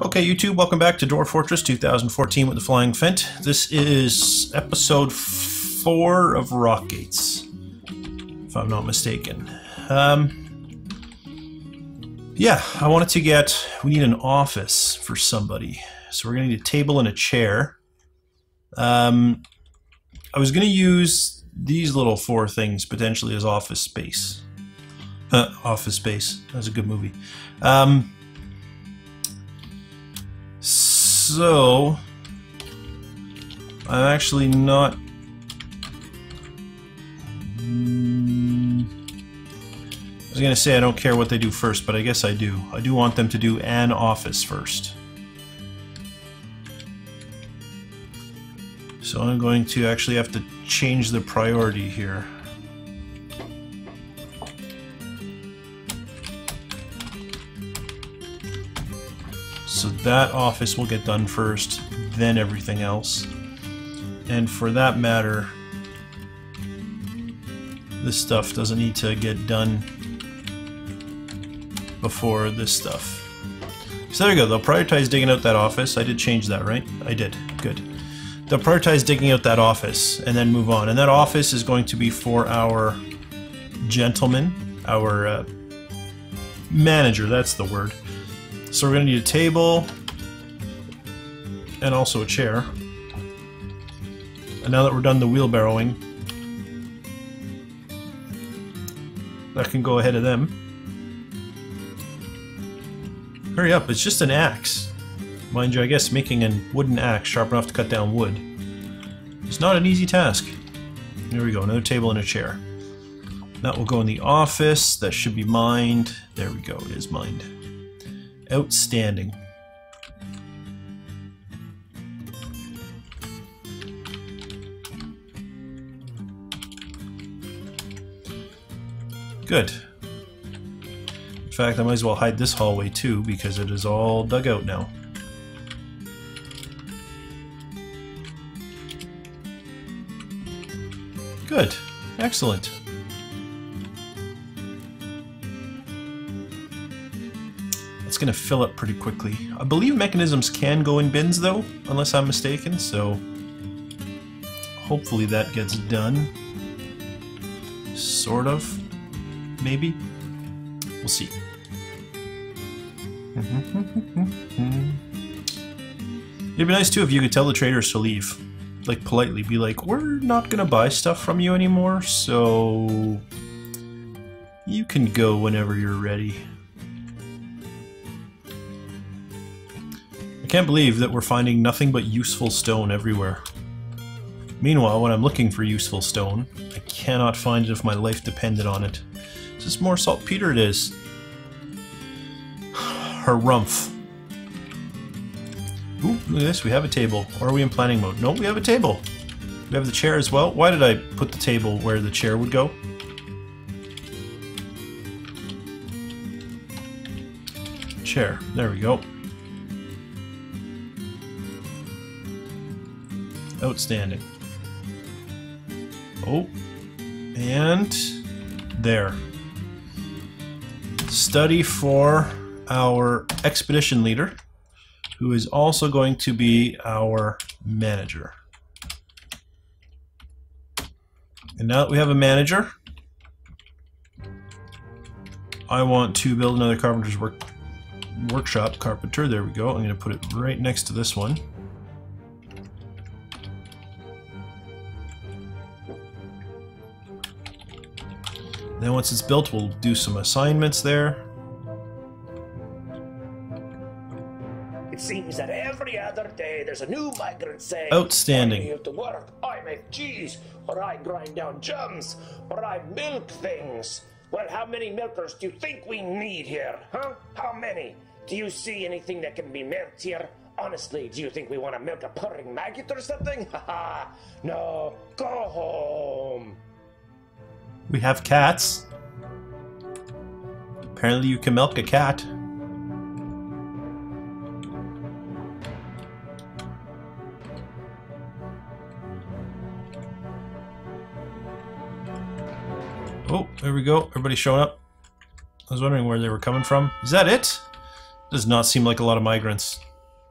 Okay, YouTube, welcome back to Dwarf Fortress 2014 with the Flying Phent. This is episode 4 of Rockgates, if I'm not mistaken. Yeah, I wanted to get... we need an office for somebody. So we're going to need a table and a chair. I was going to use these little 4 things potentially as office space. Office Space. That was a good movie. So I'm actually not... I was going to say I don't care what they do first, but I guess I do. I do want them to do an office first. So I'm going to actually have to change the priority here. So that office will get done first, then everything else. And for that matter, this stuff doesn't need to get done before this stuff. So there you go, they'll prioritize digging out that office. I did change that, right? I did. Good. They'll prioritize digging out that office and then move on. And that office is going to be for our gentleman, our manager, that's the word. So we're going to need a table and also a chair. And now that we're done the wheelbarrowing, that can go ahead of them. Hurry up, it's just an axe. Mind you, I guess making a wooden axe sharp enough to cut down wood is not an easy task. There we go, another table and a chair. That will go in the office. That should be mined. There we go, it is mined. Outstanding. Good. In fact, I might as well hide this hallway too, because it is all dug out now. Good. Excellent. It's going to fill up pretty quickly. I believe mechanisms can go in bins though, unless I'm mistaken, so hopefully that gets done. Sort of. Maybe. We'll see. It'd be nice too if you could tell the traders to leave. Like, politely be like, we're not gonna buy stuff from you anymore, so you can go whenever you're ready. I can't believe that we're finding nothing but useful stone everywhere. Meanwhile, when I'm looking for useful stone, I cannot find it if my life depended on it. Is this more saltpeter? It is. Harumph. Ooh, look at this, we have a table. Or are we in planning mode? No, we have a table. We have the chair as well. Why did I put the table where the chair would go? Chair, there we go. Outstanding. Oh, and there. Study for our expedition leader, who is also going to be our manager. And now that we have a manager, I want to build another carpenter's workshop. Carpenter, there we go. I'm going to put it right next to this one. Then once it's built, we'll do some assignments there. It seems that every other day there's a new migrant saying, outstanding. I have to work, I make cheese, or I grind down gems, or I milk things. Well, how many milkers do you think we need here, huh? How many? Do you see anything that can be milked here? Honestly, do you think we want to milk a purring maggot or something? Haha, no, go home. We have cats. Apparently you can milk a cat. Oh, there we go. Everybody's showing up. I was wondering where they were coming from. Is that it? Does not seem like a lot of migrants.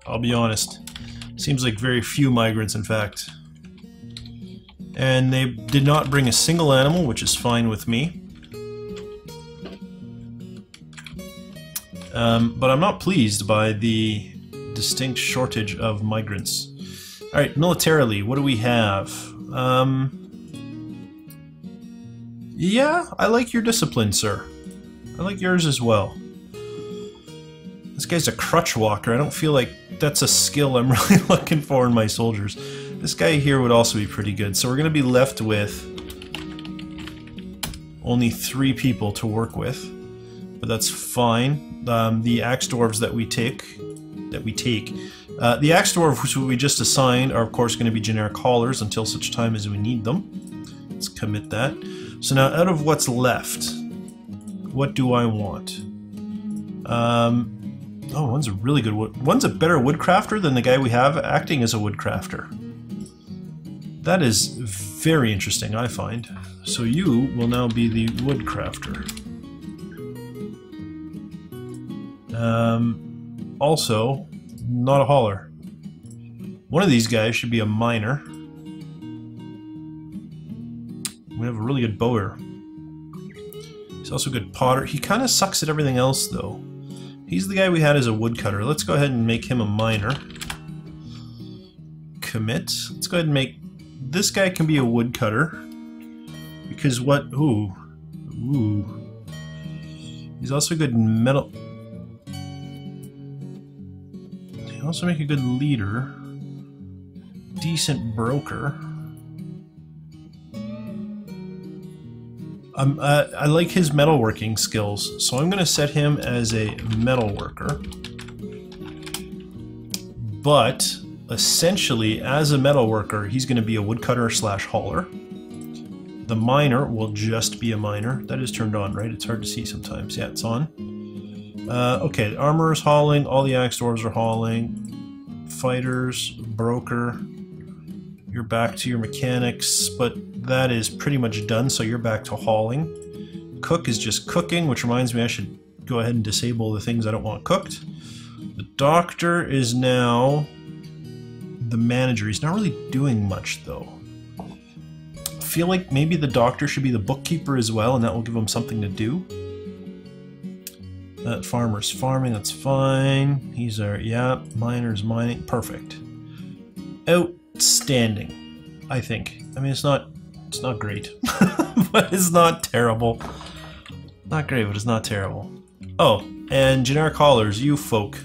I'll be honest. Seems like very few migrants, in fact. And they did not bring a single animal, which is fine with me. But I'm not pleased by the distinct shortage of migrants. Alright, militarily, what do we have? Yeah, I like your discipline, sir. I like yours as well. This guy's a crutch walker. I don't feel like that's a skill I'm really looking for in my soldiers. This guy here would also be pretty good. So we're going to be left with only 3 people to work with. But that's fine. The axe dwarves that we take... the axe dwarves we just assigned are of course going to be generic haulers until such time as we need them. Let's commit that. So now out of what's left, what do I want? Oh, one's a really good wood. One's a better woodcrafter than the guy we have acting as a woodcrafter. That is very interesting, I find. So you will now be the woodcrafter. Also, not a hauler. One of these guys should be a miner. We have a really good bower. He's also a good potter. He kind of sucks at everything else, though. He's the guy we had as a woodcutter. Let's go ahead and make him a miner. Commit. Let's go ahead and make... This guy can be a woodcutter. Because what... Ooh. He's also good in metal... He'll also make a good leader. Decent broker. I like his metalworking skills, so I'm going to set him as a metalworker. But, essentially, as a metalworker, he's going to be a woodcutter / hauler. The miner will just be a miner. That is turned on, right? It's hard to see sometimes. Yeah, it's on. Okay, the armor is hauling, all the axe dwarves are hauling. Fighters, broker. You're back to your mechanics, but that is pretty much done, so you're back to hauling. Cook is just cooking, which reminds me I should go ahead and disable the things I don't want cooked. The doctor is now the manager. He's not really doing much, though. I feel like maybe the doctor should be the bookkeeper as well, and that will give him something to do. Farmer's farming, that's fine. He's our, yeah, miner's mining, perfect. Outstanding, I think. I mean, it's not great, but it's not terrible. Not great, but it's not terrible. Oh, and generic haulers, you folk.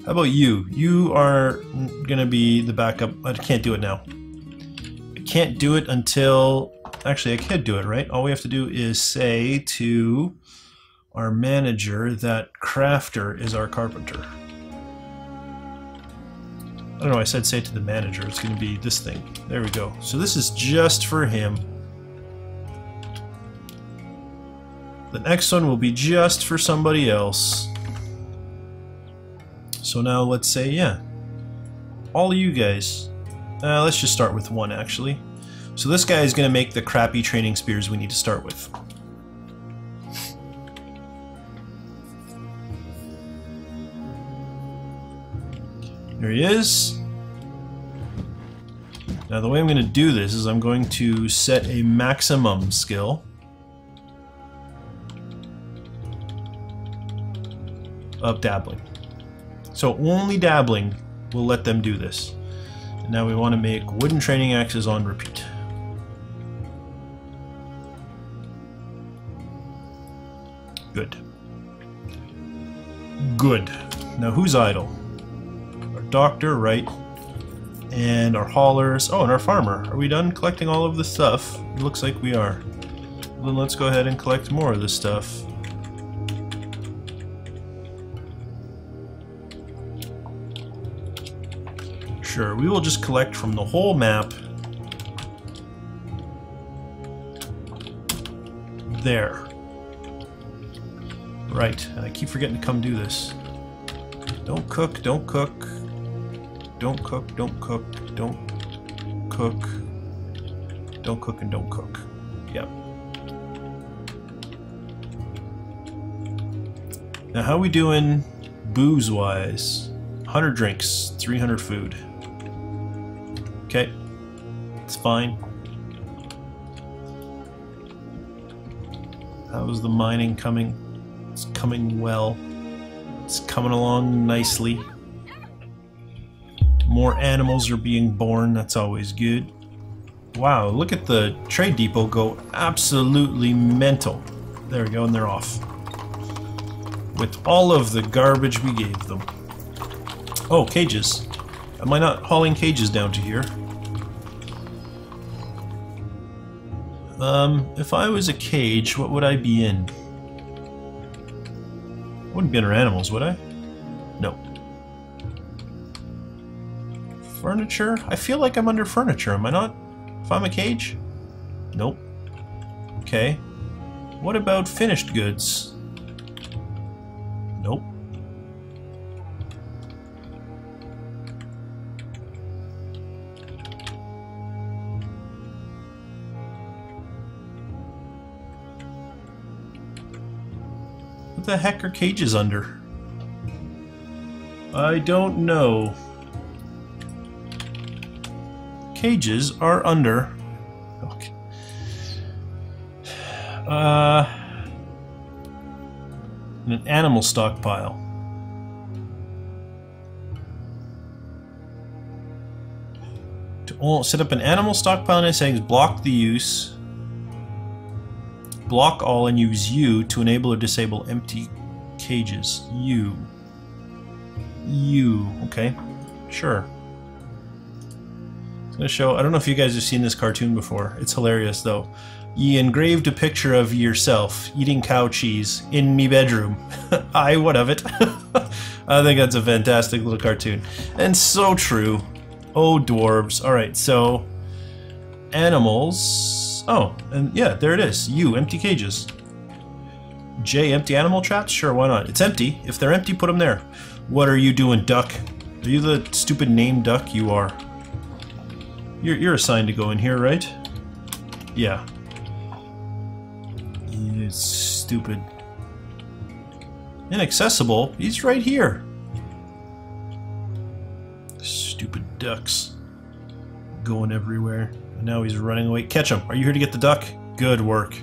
How about you? You are gonna be the backup. I can't do it now. I can't do it until... Actually, I could do it, right? All we have to do is say to our manager that crafter is our carpenter. I don't know, I said say to the manager. It's going to be this thing. There we go. So this is just for him. The next one will be just for somebody else. So now let's say, yeah, all of you guys. Let's just start with one, actually. So this guy is going to make the crappy training spears we need to start with. There he is. Now the way I'm going to do this is I'm going to set a maximum skill of dabbling. So only dabbling will let them do this. And now we want to make wooden training axes on repeat. Good. Good. Now who's idle? Doctor, right, and our haulers. Oh, and our farmer. Are we done collecting all of the stuff? It looks like we are. Well, then let's go ahead and collect more of this stuff. Sure, we will just collect from the whole map. There. Right, and I keep forgetting to come do this. Don't cook, don't cook. Don't cook, don't cook, don't cook. Don't cook and don't cook. Yep. Now how we doing booze-wise? 100 drinks, 300 food. Okay, it's fine. How's the mining coming? It's coming well. It's coming along nicely. More animals are being born, that's always good. Wow, look at the trade depot go absolutely mental. There we go, and they're off. With all of the garbage we gave them. Oh, cages. Am I not hauling cages down to here? If I was a cage, what would I be in? I wouldn't be under animals, would I? No. Furniture? I feel like I'm under furniture, am I not? If I'm a cage? Nope. Okay. What about finished goods? Nope. What the heck are cages under? I don't know. Cages are under... Okay. In an animal stockpile. To set up an animal stockpile in its settings, block the use. Block all and use U to enable or disable empty cages. U. Okay. Sure. It's gonna show... I don't know if you guys have seen this cartoon before. It's hilarious though. Ye engraved a picture of yourself eating cow cheese in me bedroom. Aye, what of it? I think that's a fantastic little cartoon. And so true. Oh, dwarves. Alright, so... Animals... Oh, and yeah, there it is. U, empty cages. J, empty animal traps? Sure, why not? It's empty. If they're empty, put them there. What are you doing, duck? Are you the stupid name duck? You are. You're assigned to go in here, right? Yeah. It's stupid. Inaccessible? He's right here. Stupid ducks. Going everywhere. And now he's running away. Catch him. Are you here to get the duck? Good work.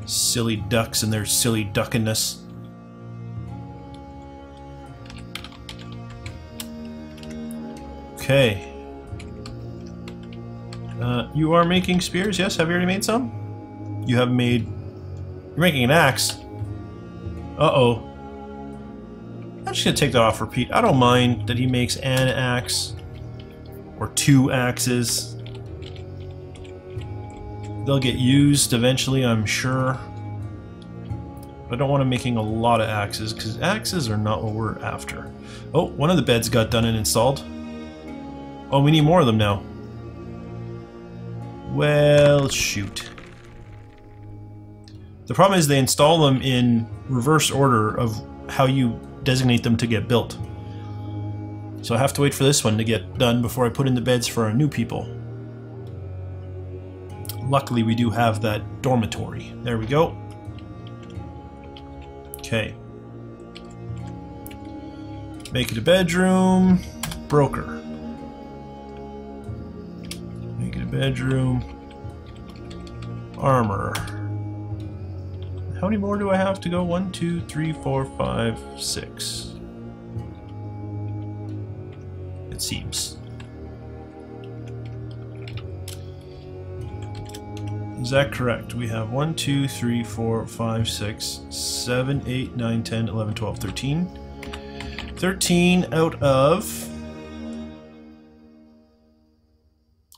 Silly ducks and their silly duckiness. Okay. You are making spears? Yes? Have you already made some? You have made... You're making an axe. Uh-oh. I'm just gonna take that off repeat. I don't mind that he makes an axe. Or 2 axes. They'll get used eventually, I'm sure. But I don't want him making a lot of axes, because axes are not what we're after. Oh, one of the beds got done and installed. Oh, we need more of them now. Well, shoot. The problem is they install them in reverse order of how you designate them to get built. So I have to wait for this one to get done before I put in the beds for our new people. Luckily we do have that dormitory. There we go. Okay. Make it a bedroom. Broker. Make it a bedroom. Armor. How many more do I have to go? 1, 2, 3, 4, 5, 6. It seems. Is that correct? We have 1, 2, 3, 4, 5, 6, 7, 8, 9, 10, 11, 12, 13. 13 out of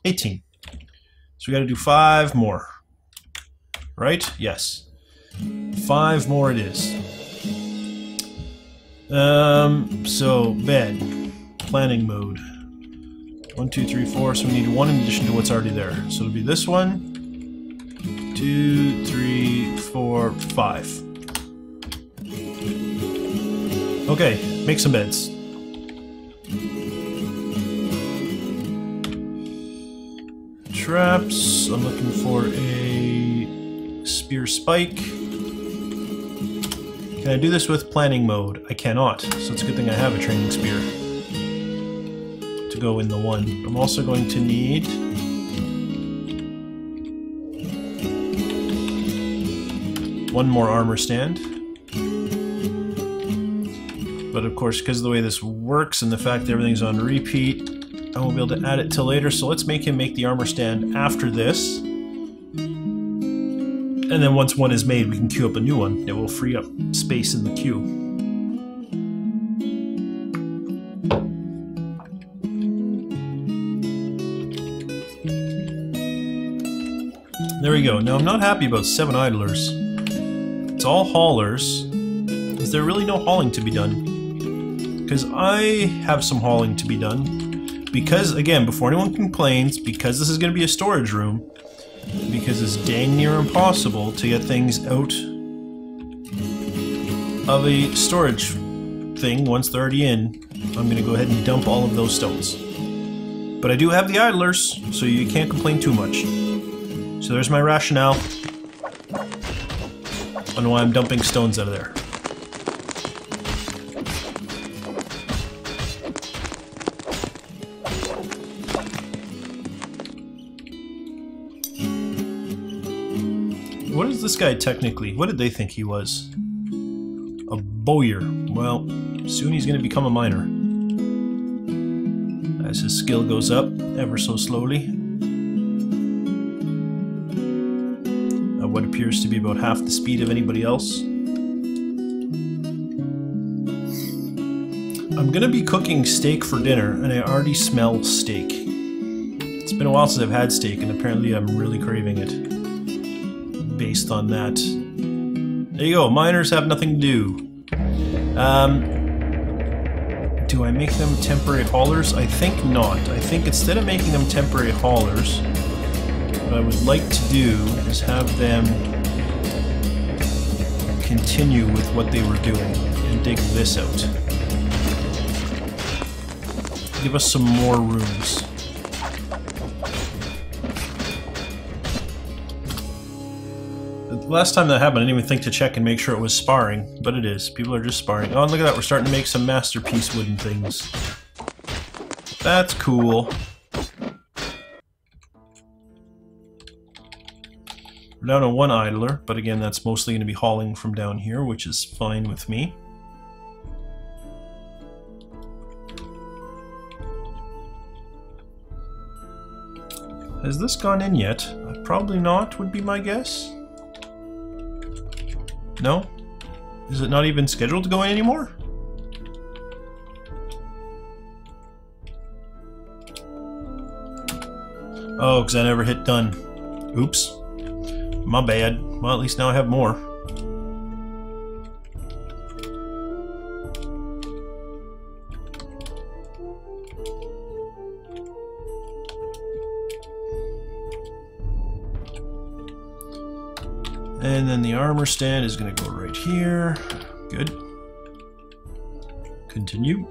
18. So we gotta do 5 more. Right? Yes. 5 more it is. So bed. Planning mode. 1, 2, 3, 4. So we need 1 in addition to what's already there. So it'll be this one. 2, 3, 4, 5. Okay, make some beds. Traps. I'm looking for a spear spike. Can I do this with planning mode? I cannot, so it's a good thing I have a training spear to go in the one. I'm also going to need one more armor stand. But of course, because of the way this works and the fact that everything's on repeat, I won't be able to add it till later, so let's make him make the armor stand after this. And then once one is made, we can queue up a new one. It will free up space in the queue. There we go. Now I'm not happy about 7 idlers. It's all haulers. Is there really no hauling to be done? Because I have some hauling to be done. Because, again, before anyone complains, because this is going to be a storage room, because it's dang near impossible to get things out of a storage thing once they're already in, I'm going to go ahead and dump all of those stones. But I do have the idlers, so you can't complain too much. So there's my rationale on why I'm dumping stones out of there. What is this guy technically? What did they think he was? A bowyer. Well, soon he's going to become a miner. As his skill goes up, ever so slowly. At what appears to be about half the speed of anybody else. I'm going to be cooking steak for dinner, and I already smell steak. It's been a while since I've had steak, and apparently I'm really craving it. Based on that. There you go, miners have nothing to do. Do I make them temporary haulers? I think not. I think instead of making them temporary haulers, what I would like to do is have them continue with what they were doing and dig this out. Give us some more rooms. Last time that happened, I didn't even think to check and make sure it was sparring, but it is. People are just sparring. Oh, look at that, we're starting to make some masterpiece wooden things. That's cool. We're down to 1 idler, but again, that's mostly going to be hauling from down here, which is fine with me. Has this gone in yet? Probably not, would be my guess. No? Is it not even scheduled to go in anymore? Oh, because I never hit done. Oops. My bad. Well, at least now I have more. And then the armor stand is going to go right here. Good. Continue.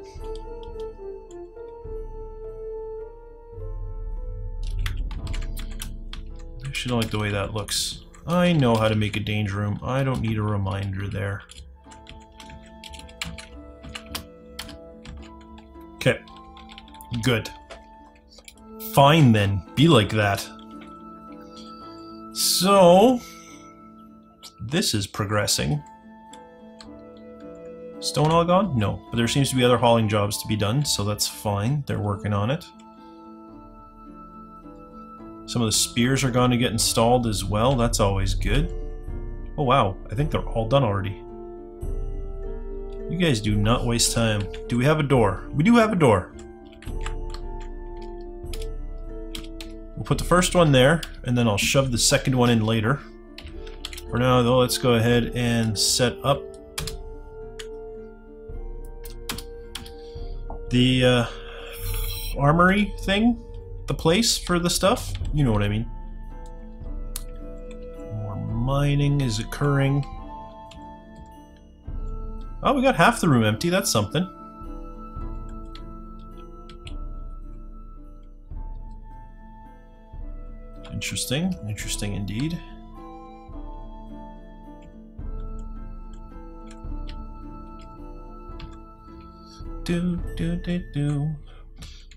I actually don't like the way that looks. I know how to make a danger room. I don't need a reminder there. Okay. Good. Fine then. Be like that. So... this is progressing. Stone all gone? No. But there seems to be other hauling jobs to be done, so that's fine. They're working on it. Some of the spears are going to get installed as well. That's always good. Oh wow, I think they're all done already. You guys do not waste time. Do we have a door? We do have a door. We'll put the first one there, and then I'll shove the second one in later. For now, though, let's go ahead and set up the armory thing, the place for the stuff. You know what I mean. More mining is occurring. Oh, we got half the room empty. That's something. Interesting. Interesting indeed.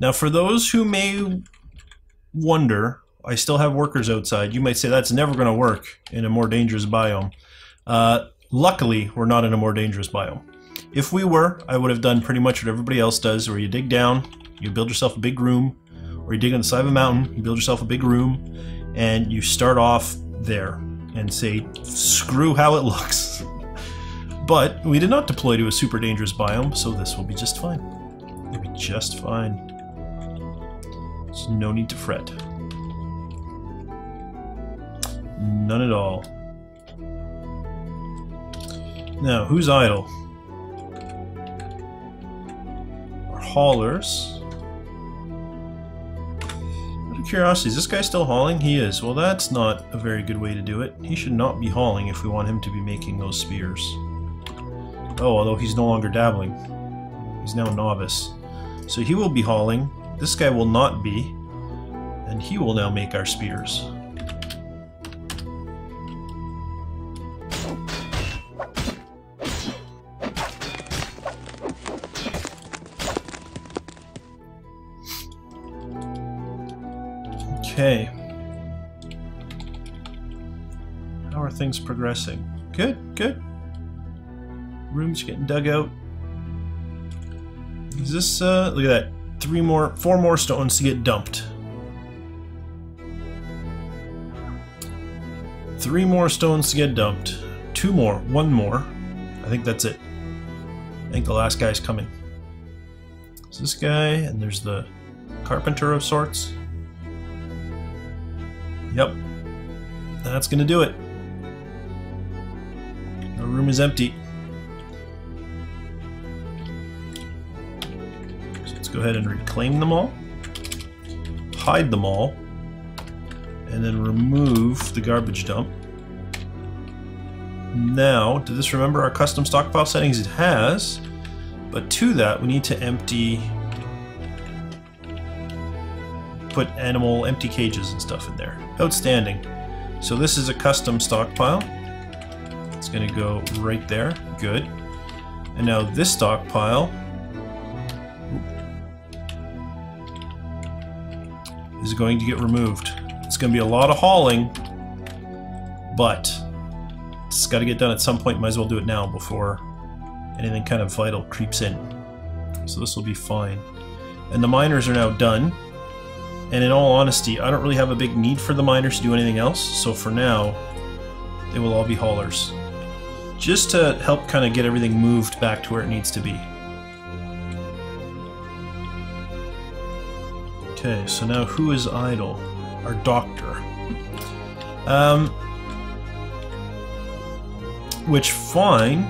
Now, for those who may wonder, I still have workers outside. You might say that's never going to work in a more dangerous biome. Luckily, we're not in a more dangerous biome. If we were, I would have done pretty much what everybody else does, where you dig down, you build yourself a big room, or you dig on the side of a mountain, you build yourself a big room, and you start off there and say, screw how it looks. But we did not deploy to a super dangerous biome, so this will be just fine. It'll be just fine. There's no need to fret. None at all. Now, who's idle? Our haulers. Out of curiosity, is this guy still hauling? He is. Well, that's not a very good way to do it. He should not be hauling if we want him to be making those spears. Oh, although he's no longer dabbling. He's now a novice. So he will be hauling. This guy will not be. And he will now make our spears. Okay. How are things progressing? Good, good. Room's getting dug out. Is this, look at that. 4 more stones to get dumped. 3 more stones to get dumped. 2 more. 1 more. I think that's it. I think the last guy's coming. It's this guy, and there's the carpenter of sorts. Yep. That's gonna do it. The room is empty. So let's go ahead and reclaim them all. Hide them all. And then remove the garbage dump. Now, did this remember our custom stockpile settings? It has. But to that, we need to put empty cages and stuff in there. Outstanding. So this is a custom stockpile. It's going to go right there. Good. And now this stockpile is going to get removed. It's going to be a lot of hauling, but it's got to get done at some point. Might as well do it now before anything kind of vital creeps in. So this will be fine. And the miners are now done. And in all honesty, I don't really have a big need for the miners to do anything else, so for now, they will all be haulers. Just to help kind of get everything moved back to where it needs to be. Okay, so now who is idle? Our doctor. Which, fine.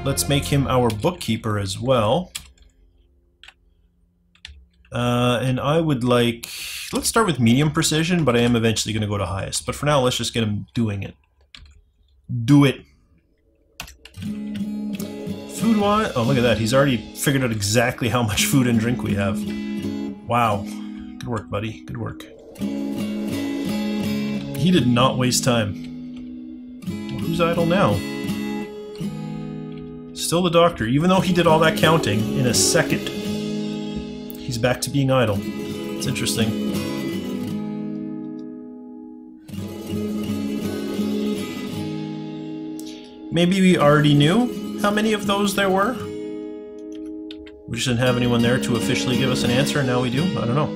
Let's make him our bookkeeper as well. And I would like... Let's start with medium precision, but I am eventually going to go to highest. But for now, let's just get him doing it. Do it! Food-wise... Oh, look at that. He's already figured out exactly how much food and drink we have. Wow. Good work, buddy. Good work. He did not waste time. Well, who's idle now? Still the doctor. Even though he did all that counting in a second, he's back to being idle. It's interesting. Maybe we already knew how many of those there were? We just didn't have anyone there to officially give us an answer, and now we do? I don't know.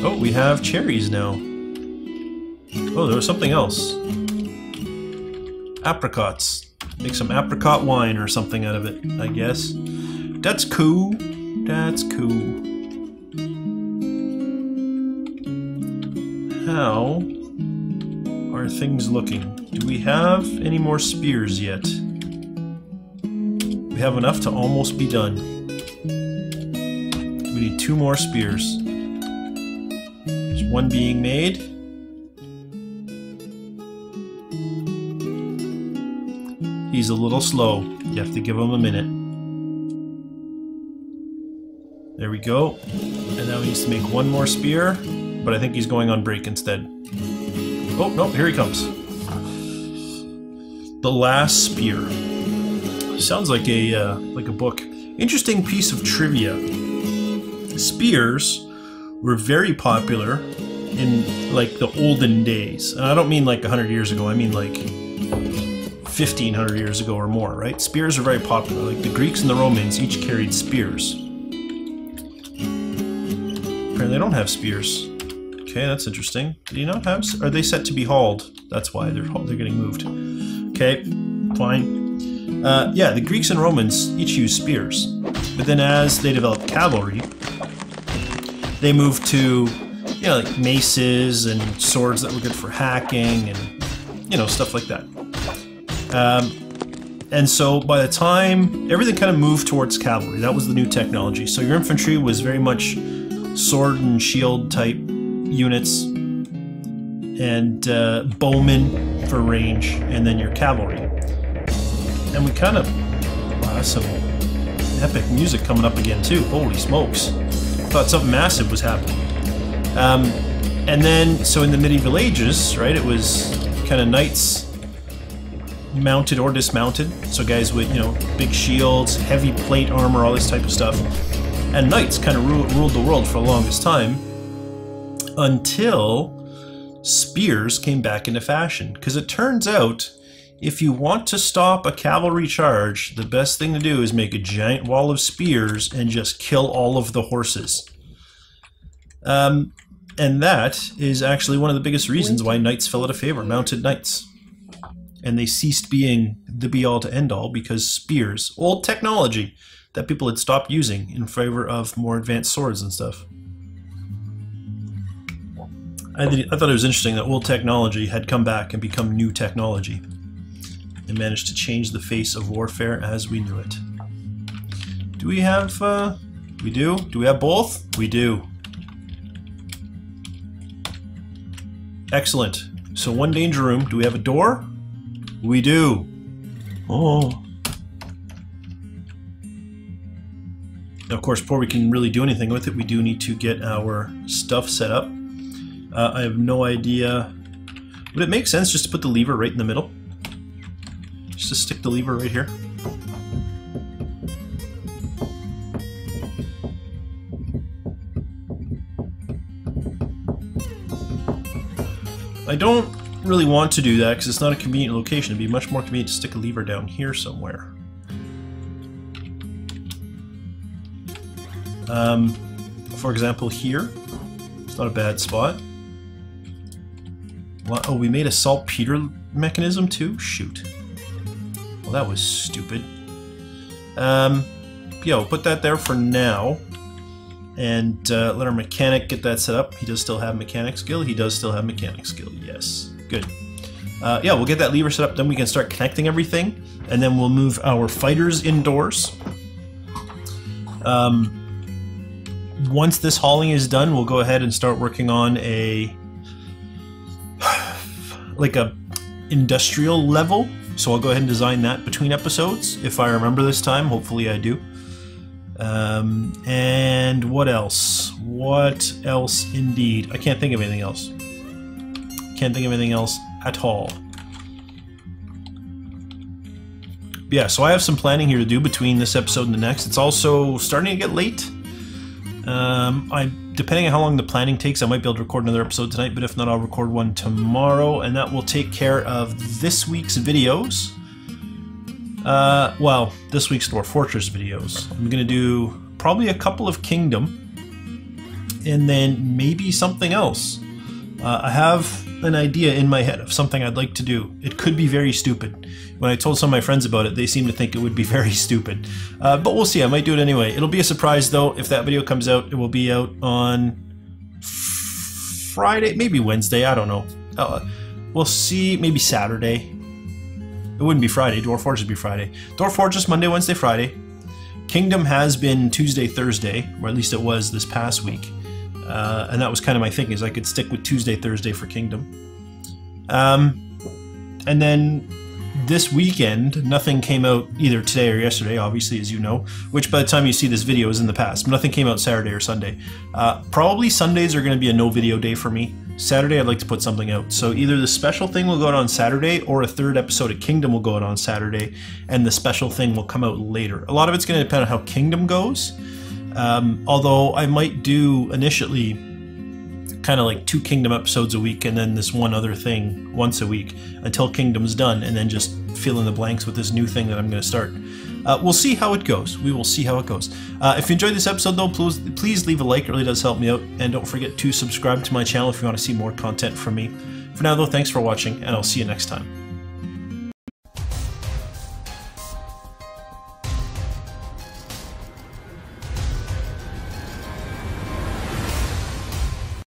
Oh, we have cherries now. Oh, there was something else. Apricots. Make some apricot wine or something out of it, I guess. That's cool. That's cool. How are things looking? Do we have any more spears yet? We have enough to almost be done. We need 2 more spears. There's 1 being made. He's a little slow. You have to give him a minute. There we go. And now he needs to make 1 more spear, but I think he's going on break instead. Oh, no, here he comes. The Last Spear. Sounds like a book. Interesting piece of trivia. Spears were very popular in like the olden days. And I don't mean like 100 years ago, I mean like 1500 years ago or more, right? Spears are very popular. Like the Greeks and the Romans each carried spears. Apparently they don't have spears. Okay, that's interesting. Do you not have? Are they set to be hauled? That's why they're getting moved. Okay, fine. Yeah, the Greeks and Romans each used spears, but then as they developed cavalry, they moved to, you know, like maces and swords that were good for hacking and, you know, stuff like that. And so by the time everything kind of moved towards cavalry, that was the new technology. So your infantry was very much sword and shield type units, and bowmen for range, and then your cavalry. And we kind of, wow, that's some epic music coming up again too. Holy smokes! Thought something massive was happening. And then, so in the medieval ages, right, it was kind of knights, mounted or dismounted. So guys with, you know, big shields, heavy plate armor, all this type of stuff. And knights kind of ruled the world for the longest time, until spears came back into fashion. Because it turns out, if you want to stop a cavalry charge, the best thing to do is make a giant wall of spears and just kill all of the horses. And that is actually one of the biggest reasons why knights fell out of favor, mounted knights. And they ceased being the be-all to end-all because spears, old technology that people had stopped using in favor of more advanced swords and stuff. I thought it was interesting that old technology had come back and become new technology and managed to change the face of warfare as we knew it. Do we have, we do? Do we have both? We do. Excellent. So one danger room. Do we have a door? We do. Oh. Now, of course, before we can really do anything with it, we do need to get our stuff set up. I have no idea. Would it make sense just to put the lever right in the middle? Just to stick the lever right here? I don't really want to do that because it's not a convenient location. It'd be much more convenient to stick a lever down here somewhere. For example, here. It's not a bad spot. What? Oh, we made a saltpeter mechanism too? Shoot. Well, that was stupid. Yeah, we'll put that there for now. And let our mechanic get that set up. He does still have mechanic skill. He does still have mechanic skill. Yes. Good. Yeah, we'll get that lever set up. Then we can start connecting everything. And then we'll move our fighters indoors. Once this hauling is done, we'll go ahead and start working on a industrial level. So I'll go ahead and design that between episodes, if I remember this time. Hopefully I do. And what else? What else indeed? I can't think of anything else. Can't think of anything else at all. Yeah, so I have some planning here to do between this episode and the next. It's also starting to get late. Depending on how long the planning takes, I might be able to record another episode tonight, but if not, I'll record one tomorrow, and that will take care of this week's videos. Well, this week's Dwarf Fortress videos. I'm going to do probably a couple of Kingdom, and then maybe something else. I have an idea in my head of something I'd like to do. It could be very stupid. When I told some of my friends about it, they seemed to think it would be very stupid. But we'll see, I might do it anyway. It'll be a surprise though. If that video comes out, it will be out on Friday, maybe Wednesday, I don't know. We'll see, maybe Saturday. It wouldn't be Friday, Dwarf Fortress would be Friday. Dwarf Fortress, Monday, Wednesday, Friday. Kingdom has been Tuesday, Thursday, or at least it was this past week. And that was kind of my thinking, is I could stick with Tuesday, Thursday for Kingdom. And then this weekend, nothing came out either today or yesterday, obviously, as you know, which by the time you see this video is in the past. But nothing came out Saturday or Sunday. Probably Sundays are going to be a no video day for me. Saturday I'd like to put something out. So either the special thing will go out on Saturday, or a third episode of Kingdom will go out on Saturday, and the special thing will come out later. A lot of it's going to depend on how Kingdom goes. Although I might do initially kind of like 2 Kingdom episodes a week, and then this one other thing once a week until Kingdom's done, and then just fill in the blanks with this new thing that I'm going to start. We'll see how it goes. We will see how it goes. If you enjoyed this episode, though, please leave a like. It really does help me out. And don't forget to subscribe to my channel if you want to see more content from me. For now, though, thanks for watching, and I'll see you next time.